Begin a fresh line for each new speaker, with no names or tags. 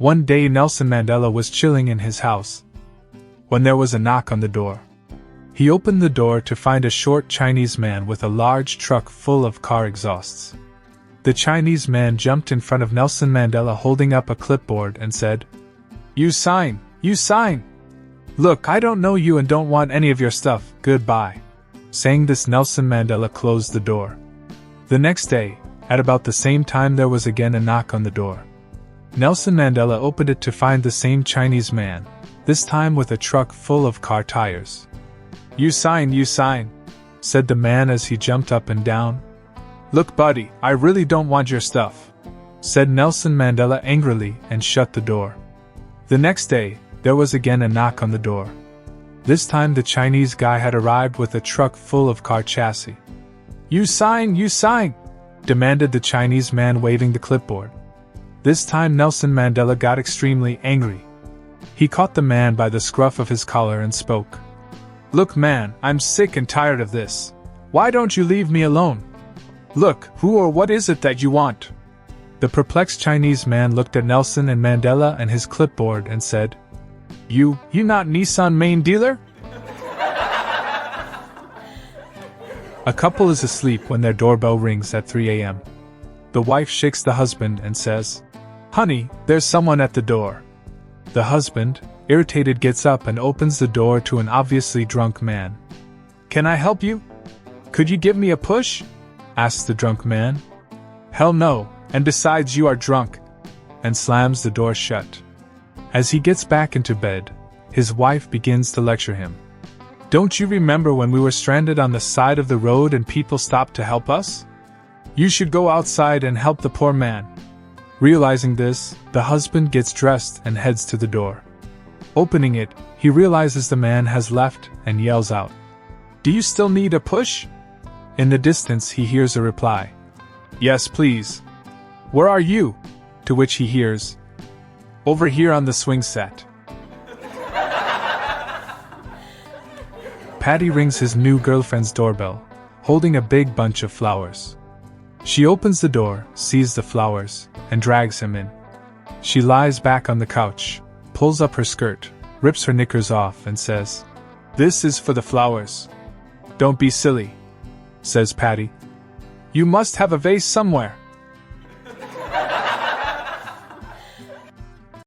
One day Nelson Mandela was chilling in his house when there was a knock on the door. He opened the door to find a short Chinese man with a large truck full of car exhausts. The Chinese man jumped in front of Nelson Mandela holding up a clipboard and said, "You sign! You sign! Look, I don't know you and don't want any of your stuff, goodbye." Saying this, Nelson Mandela closed the door. The next day, at about the same time, there was again a knock on the door. Nelson Mandela opened it to find the same Chinese man, this time with a truck full of car tires. You sign, said the man as he jumped up and down. Look, buddy, I really don't want your stuff, said Nelson Mandela angrily and shut the door. The next day, there was again a knock on the door. This time the Chinese guy had arrived with a truck full of car chassis. You sign, demanded the Chinese man waving the clipboard. This time Nelson Mandela got extremely angry. He caught the man by the scruff of his collar and spoke. Look, man, I'm sick and tired of this. Why don't you leave me alone? Look, who or what is it that you want? The perplexed Chinese man looked at Nelson and Mandela and his clipboard and said, You not Nissan main dealer? A couple is asleep when their doorbell rings at 3 a.m. The wife shakes the husband and says, Honey, there's someone at the door. The husband, irritated, gets up and opens the door to an obviously drunk man. Can I help you? Could you give me a push? Asks the drunk man. Hell no, and besides you are drunk, and slams the door shut. As he gets back into bed, his wife begins to lecture him. Don't you remember when we were stranded on the side of the road and people stopped to help us? You should go outside and help the poor man. Realizing this, the husband gets dressed and heads to the door. Opening it, he realizes the man has left and yells out, Do you still need a push? In the distance he hears a reply. Yes, please. Where are you? To which he hears, Over here on the swing set. Paddy rings his new girlfriend's doorbell, holding a big bunch of flowers. She opens the door, sees the flowers, and drags him in. She lies back on the couch, pulls up her skirt, rips her knickers off and says, This is for the flowers. Don't be silly, says Paddy. You must have a vase somewhere.